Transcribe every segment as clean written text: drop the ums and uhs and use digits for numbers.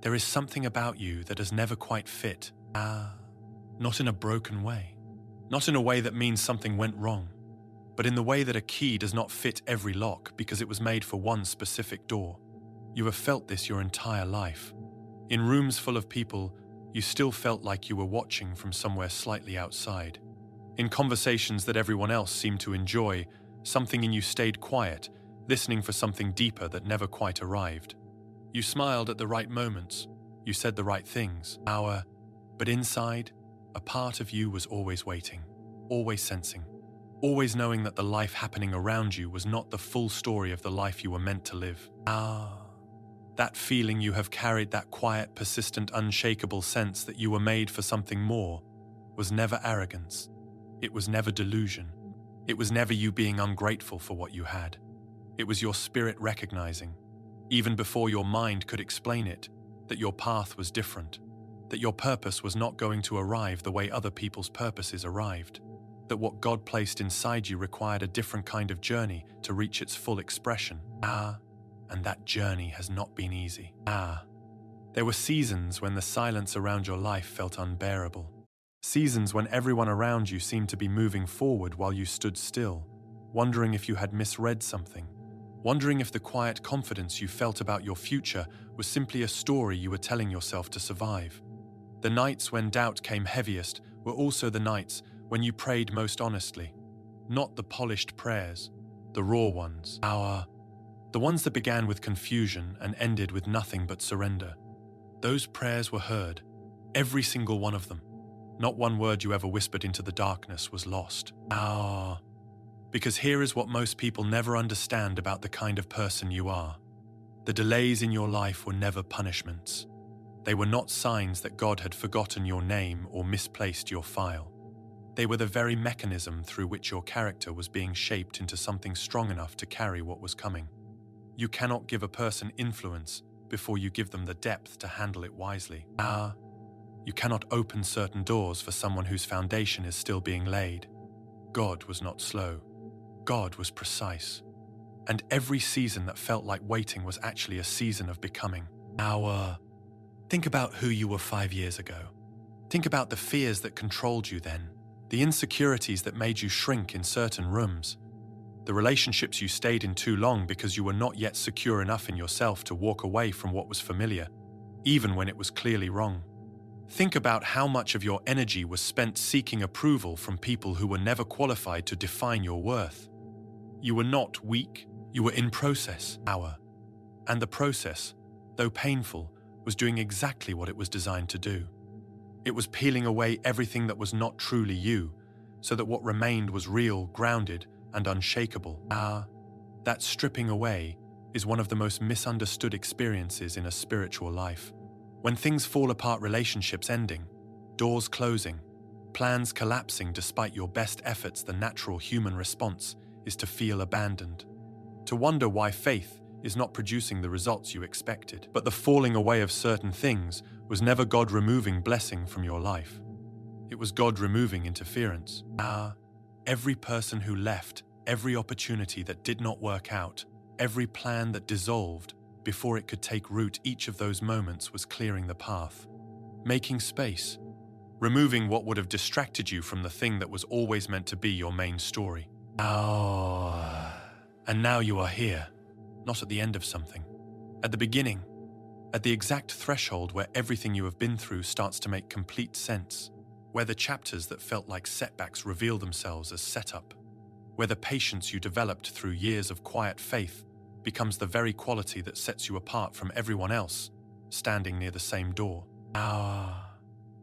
There is something about you that has never quite fit. Not in a broken way. Not in a way that means something went wrong, but in the way that a key does not fit every lock because it was made for one specific door. You have felt this your entire life. In rooms full of people, you still felt like you were watching from somewhere slightly outside. In conversations that everyone else seemed to enjoy, something in you stayed quiet, listening for something deeper that never quite arrived. You smiled at the right moments, you said the right things, but inside, a part of you was always waiting, always sensing, always knowing that the life happening around you was not the full story of the life you were meant to live. That feeling you have carried, that quiet, persistent, unshakable sense that you were made for something more, was never arrogance. It was never delusion. It was never you being ungrateful for what you had. It was your spirit recognizing, even before your mind could explain it, that your path was different, that your purpose was not going to arrive the way other people's purposes arrived, that what God placed inside you required a different kind of journey to reach its full expression. And that journey has not been easy. There were seasons when the silence around your life felt unbearable. Seasons when everyone around you seemed to be moving forward while you stood still, wondering if you had misread something, wondering if the quiet confidence you felt about your future was simply a story you were telling yourself to survive. The nights when doubt came heaviest were also the nights when you prayed most honestly. Not the polished prayers, the raw ones. The ones that began with confusion and ended with nothing but surrender. Those prayers were heard, every single one of them. Not one word you ever whispered into the darkness was lost. Because here is what most people never understand about the kind of person you are. The delays in your life were never punishments. They were not signs that God had forgotten your name or misplaced your file. They were the very mechanism through which your character was being shaped into something strong enough to carry what was coming. You cannot give a person influence before you give them the depth to handle it wisely. You cannot open certain doors for someone whose foundation is still being laid. God was not slow. God was precise. And every season that felt like waiting was actually a season of becoming. Think about who you were 5 years ago. Think about the fears that controlled you then, the insecurities that made you shrink in certain rooms, the relationships you stayed in too long because you were not yet secure enough in yourself to walk away from what was familiar, even when it was clearly wrong. Think about how much of your energy was spent seeking approval from people who were never qualified to define your worth. You were not weak, you were in process. And the process, though painful, was doing exactly what it was designed to do. It was peeling away everything that was not truly you, so that what remained was real, grounded, and unshakable. That stripping away is one of the most misunderstood experiences in a spiritual life. When things fall apart, relationships ending, doors closing, plans collapsing despite your best efforts, the natural human response is to feel abandoned, to wonder why faith is not producing the results you expected. But the falling away of certain things was never God removing blessing from your life. It was God removing interference. Every person who left, every opportunity that did not work out, every plan that dissolved before it could take root, each of those moments was clearing the path, making space, removing what would have distracted you from the thing that was always meant to be your main story. And now you are here, not at the end of something, at the beginning, at the exact threshold where everything you have been through starts to make complete sense, where the chapters that felt like setbacks reveal themselves as setup, where the patience you developed through years of quiet faith becomes the very quality that sets you apart from everyone else standing near the same door.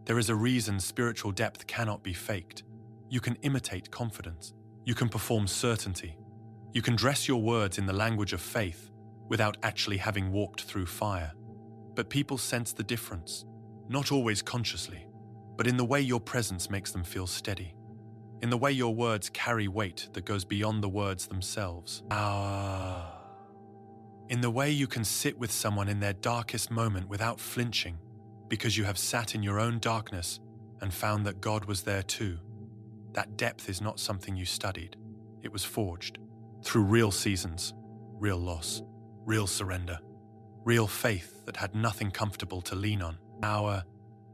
There is a reason spiritual depth cannot be faked. You can imitate confidence. You can perform certainty. You can dress your words in the language of faith without actually having walked through fire. But people sense the difference, not always consciously, but in the way your presence makes them feel steady, in the way your words carry weight that goes beyond the words themselves. In the way you can sit with someone in their darkest moment without flinching, because you have sat in your own darkness and found that God was there too. That depth is not something you studied. It was forged through real seasons, real loss, real surrender, real faith that had nothing comfortable to lean on.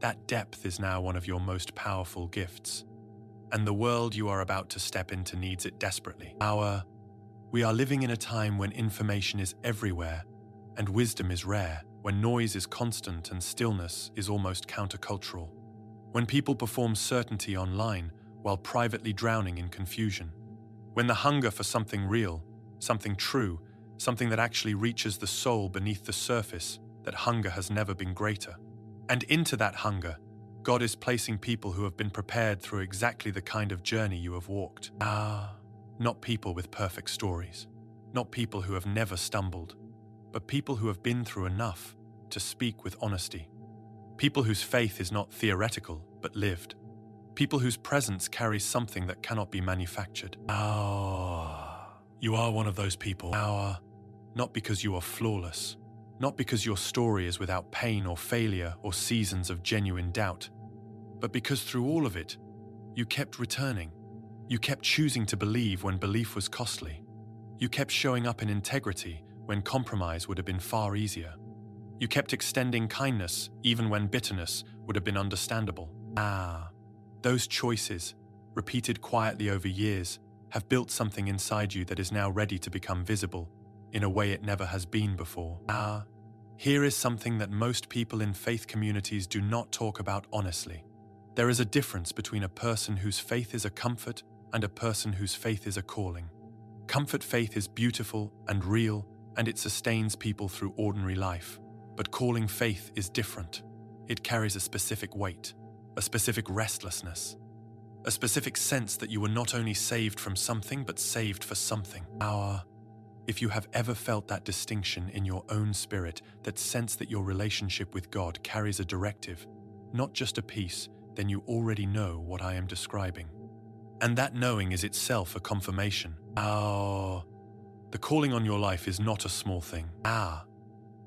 That depth is now one of your most powerful gifts, and the world you are about to step into needs it desperately. We are living in a time when information is everywhere and wisdom is rare, when noise is constant and stillness is almost countercultural, when people perform certainty online while privately drowning in confusion, when the hunger for something real, something true, something that actually reaches the soul beneath the surface, that hunger has never been greater. And into that hunger, God is placing people who have been prepared through exactly the kind of journey you have walked. Not people with perfect stories, not people who have never stumbled, but people who have been through enough to speak with honesty. People whose faith is not theoretical, but lived. People whose presence carries something that cannot be manufactured. You are one of those people. Not because you are flawless, not because your story is without pain or failure or seasons of genuine doubt, but because through all of it, you kept returning. You kept choosing to believe when belief was costly. You kept showing up in integrity when compromise would have been far easier. You kept extending kindness even when bitterness would have been understandable. Those choices, repeated quietly over years, have built something inside you that is now ready to become visible in a way it never has been before. Here is something that most people in faith communities do not talk about honestly. There is a difference between a person whose faith is a comfort and a person whose faith is a calling. Comfort faith is beautiful and real, and it sustains people through ordinary life. But calling faith is different. It carries a specific weight, a specific restlessness, a specific sense that you were not only saved from something, but saved for something. If you have ever felt that distinction in your own spirit, that sense that your relationship with God carries a directive, not just a peace, then you already know what I am describing. And that knowing is itself a confirmation. The calling on your life is not a small thing.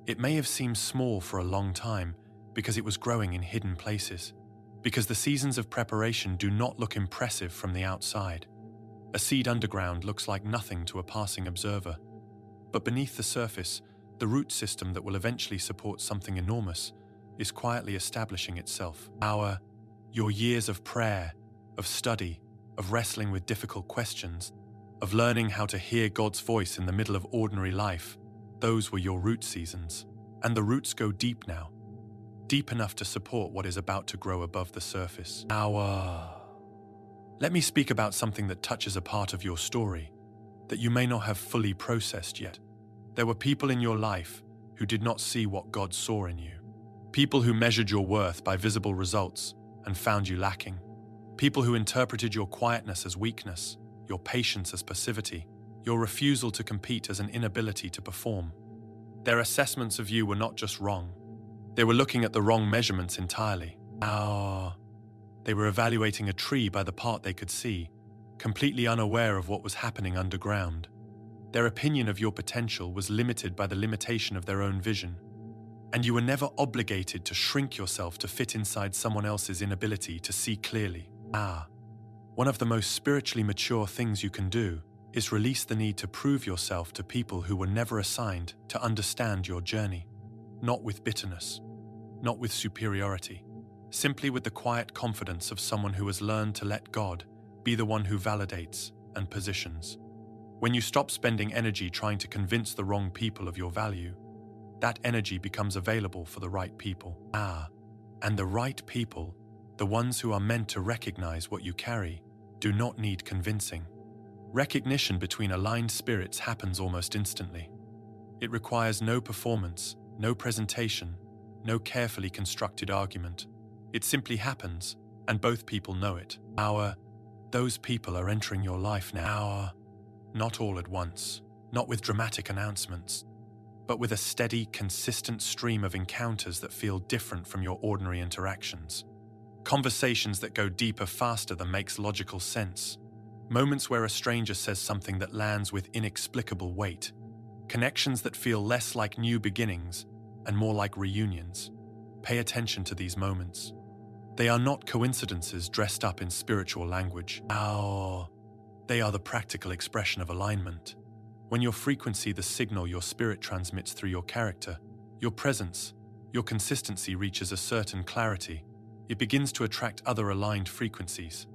It may have seemed small for a long time because it was growing in hidden places, because the seasons of preparation do not look impressive from the outside. A seed underground looks like nothing to a passing observer. But beneath the surface, the root system that will eventually support something enormous is quietly establishing itself. Your years of prayer, of study, of wrestling with difficult questions, of learning how to hear God's voice in the middle of ordinary life, those were your root seasons. And the roots go deep now, deep enough to support what is about to grow above the surface. Let me speak about something that touches a part of your story that you may not have fully processed yet. There were people in your life who did not see what God saw in you. People who measured your worth by visible results and found you lacking. People who interpreted your quietness as weakness, your patience as passivity, your refusal to compete as an inability to perform. Their assessments of you were not just wrong. They were looking at the wrong measurements entirely. They were evaluating a tree by the part they could see, completely unaware of what was happening underground. Their opinion of your potential was limited by the limitation of their own vision. And you were never obligated to shrink yourself to fit inside someone else's inability to see clearly. One of the most spiritually mature things you can do is release the need to prove yourself to people who were never assigned to understand your journey. Not with bitterness, not with superiority, simply with the quiet confidence of someone who has learned to let God be the one who validates and positions. When you stop spending energy trying to convince the wrong people of your value, that energy becomes available for the right people. And the right people, the ones who are meant to recognize what you carry, do not need convincing. Recognition between aligned spirits happens almost instantly. It requires no performance, no presentation, no carefully constructed argument. It simply happens, and both people know it. Those people are entering your life now. Not all at once, not with dramatic announcements, but with a steady, consistent stream of encounters that feel different from your ordinary interactions. Conversations that go deeper faster than makes logical sense. Moments where a stranger says something that lands with inexplicable weight. Connections that feel less like new beginnings and more like reunions. Pay attention to these moments. They are not coincidences dressed up in spiritual language. They are the practical expression of alignment. When your frequency, the signal your spirit transmits through your character, Your presence, your consistency reaches a certain clarity. It begins to attract other aligned frequencies.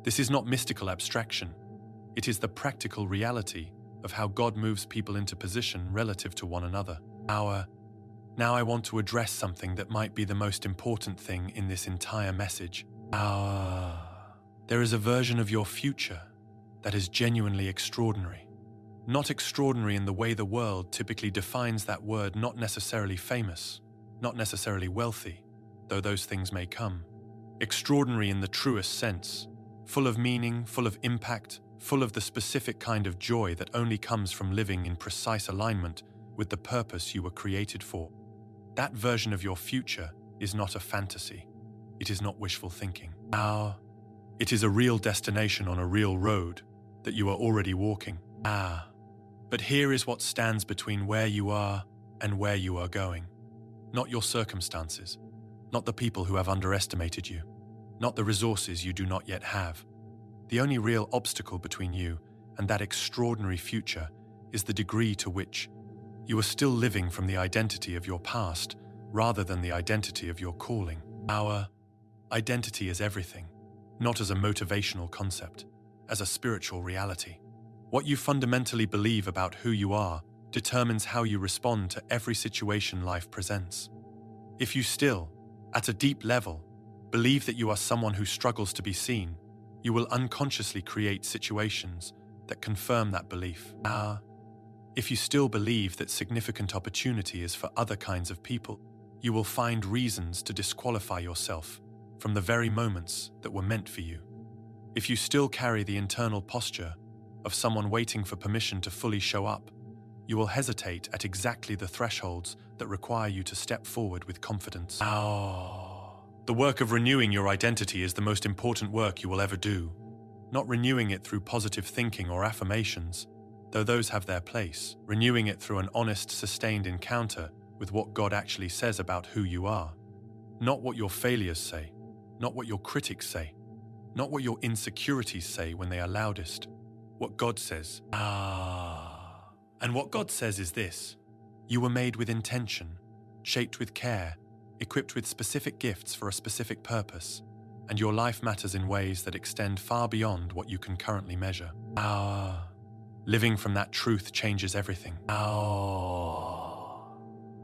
This is not mystical abstraction. It is the practical reality of how God moves people into position relative to one another. Now I want to address something that might be the most important thing in this entire message. There is a version of your future that is genuinely extraordinary. Not extraordinary in the way the world typically defines that word, not necessarily famous, not necessarily wealthy, though those things may come. Extraordinary in the truest sense, full of meaning, full of impact, full of the specific kind of joy that only comes from living in precise alignment with the purpose you were created for. That version of your future is not a fantasy. It is not wishful thinking. It is a real destination on a real road that you are already walking. But here is what stands between where you are and where you are going. Not your circumstances, not the people who have underestimated you, not the resources you do not yet have. The only real obstacle between you and that extraordinary future is the degree to which you are still living from the identity of your past rather than the identity of your calling. Our identity is everything, not as a motivational concept, as a spiritual reality. What you fundamentally believe about who you are determines how you respond to every situation life presents. If you still, at a deep level, believe that you are someone who struggles to be seen, you will unconsciously create situations that confirm that belief. If you still believe that significant opportunity is for other kinds of people, you will find reasons to disqualify yourself from the very moments that were meant for you. If you still carry the internal posture of someone waiting for permission to fully show up, you will hesitate at exactly the thresholds that require you to step forward with confidence. The work of renewing your identity is the most important work you will ever do. Not renewing it through positive thinking or affirmations, though those have their place. Renewing it through an honest, sustained encounter with what God actually says about who you are. Not what your failures say, not what your critics say, not what your insecurities say when they are loudest. What God says. And what God says is this: you were made with intention, shaped with care, equipped with specific gifts for a specific purpose, and your life matters in ways that extend far beyond what you can currently measure. Living from that truth changes everything.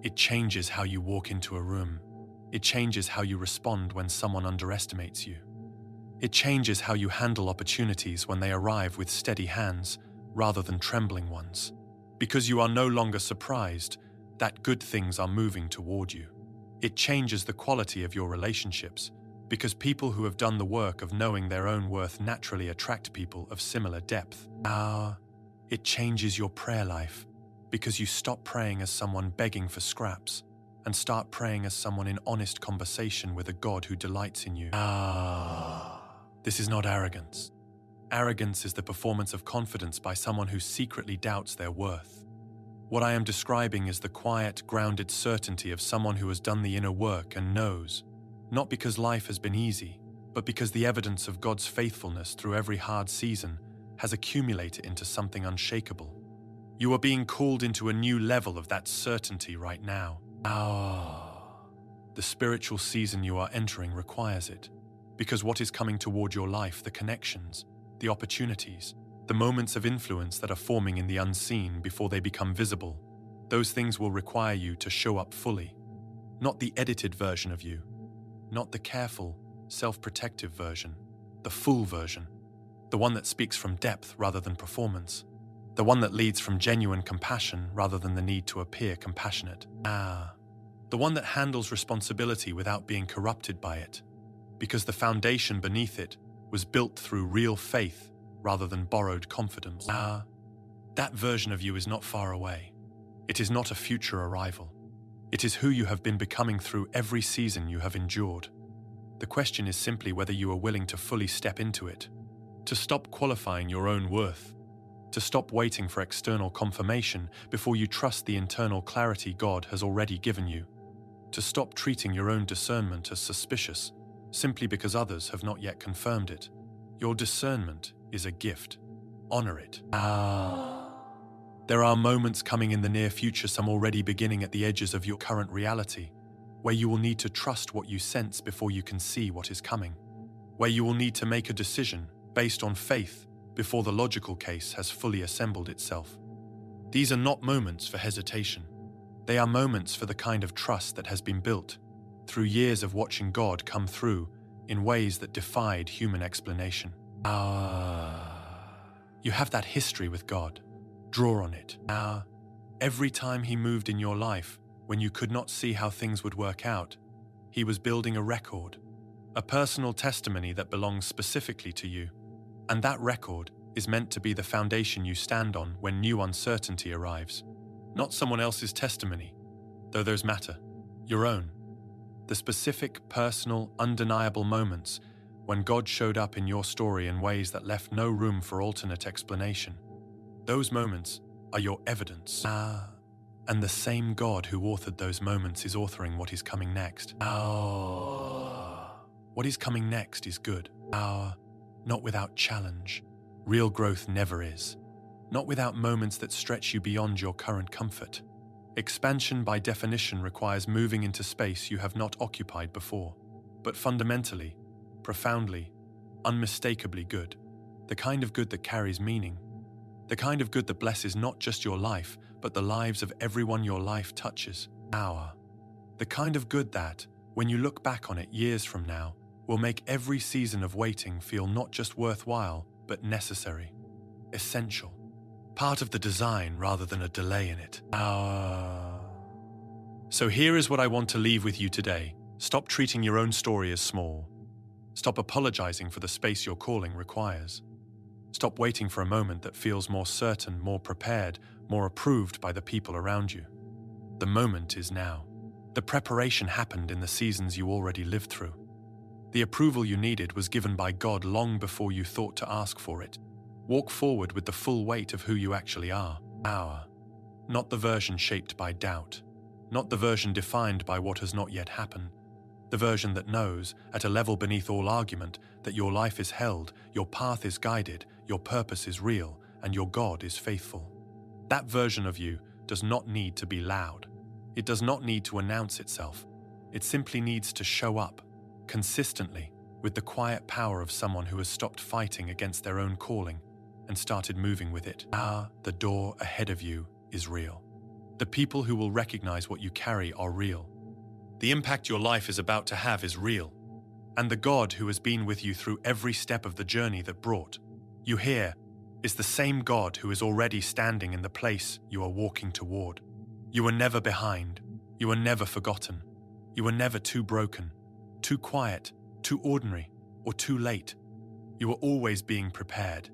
It changes how you walk into a room. It changes how you respond when someone underestimates you. It changes how you handle opportunities when they arrive with steady hands rather than trembling ones, because you are no longer surprised that good things are moving toward you. It changes the quality of your relationships, because people who have done the work of knowing their own worth naturally attract people of similar depth. It changes your prayer life, because you stop praying as someone begging for scraps and start praying as someone in honest conversation with a God who delights in you. This is not arrogance. Arrogance is the performance of confidence by someone who secretly doubts their worth. What I am describing is the quiet, grounded certainty of someone who has done the inner work and knows, not because life has been easy, but because the evidence of God's faithfulness through every hard season has accumulated into something unshakable. You are being called into a new level of that certainty right now. The spiritual season you are entering requires it. Because what is coming toward your life, the connections, the opportunities, the moments of influence that are forming in the unseen before they become visible, those things will require you to show up fully. Not the edited version of you, not the careful, self-protective version, the full version, the one that speaks from depth rather than performance, the one that leads from genuine compassion rather than the need to appear compassionate. The one that handles responsibility without being corrupted by it, because the foundation beneath it was built through real faith rather than borrowed confidence. That version of you is not far away. It is not a future arrival. It is who you have been becoming through every season you have endured. The question is simply whether you are willing to fully step into it, to stop qualifying your own worth, to stop waiting for external confirmation before you trust the internal clarity God has already given you, to stop treating your own discernment as suspicious simply because others have not yet confirmed it. Your discernment is a gift. Honor it. There are moments coming in the near future, some already beginning at the edges of your current reality, where you will need to trust what you sense before you can see what is coming, where you will need to make a decision based on faith before the logical case has fully assembled itself. These are not moments for hesitation. They are moments for the kind of trust that has been built through years of watching God come through in ways that defied human explanation. You have that history with God. Draw on it. Every time He moved in your life, when you could not see how things would work out, He was building a record, a personal testimony that belongs specifically to you. And that record is meant to be the foundation you stand on when new uncertainty arrives. Not someone else's testimony, though those matter, your own. The specific, personal, undeniable moments when God showed up in your story in ways that left no room for alternate explanation. Those moments are your evidence. And the same God who authored those moments is authoring what is coming next. What is coming next is good. Not without challenge. Real growth never is. Not without moments that stretch you beyond your current comfort. Expansion by definition requires moving into space you have not occupied before, but fundamentally, profoundly, unmistakably good. The kind of good that carries meaning. The kind of good that blesses not just your life, but the lives of everyone your life touches. The kind of good that, when you look back on it years from now, will make every season of waiting feel not just worthwhile, but necessary, essential, part of the design rather than a delay in it. So here is what I want to leave with you today. Stop treating your own story as small. Stop apologizing for the space your calling requires. Stop waiting for a moment that feels more certain, more prepared, more approved by the people around you. The moment is now. The preparation happened in the seasons you already lived through. The approval you needed was given by God long before you thought to ask for it. Walk forward with the full weight of who you actually are. Not the version shaped by doubt. Not the version defined by what has not yet happened. The version that knows, at a level beneath all argument, that your life is held, your path is guided, your purpose is real, and your God is faithful. That version of you does not need to be loud. It does not need to announce itself. It simply needs to show up, consistently, with the quiet power of someone who has stopped fighting against their own calling and started moving with it. The door ahead of you is real. The people who will recognize what you carry are real. The impact your life is about to have is real. And the God who has been with you through every step of the journey that brought you here is the same God who is already standing in the place you are walking toward. You are never behind. You are never forgotten. You are never too broken, too quiet, too ordinary, or too late. You are always being prepared.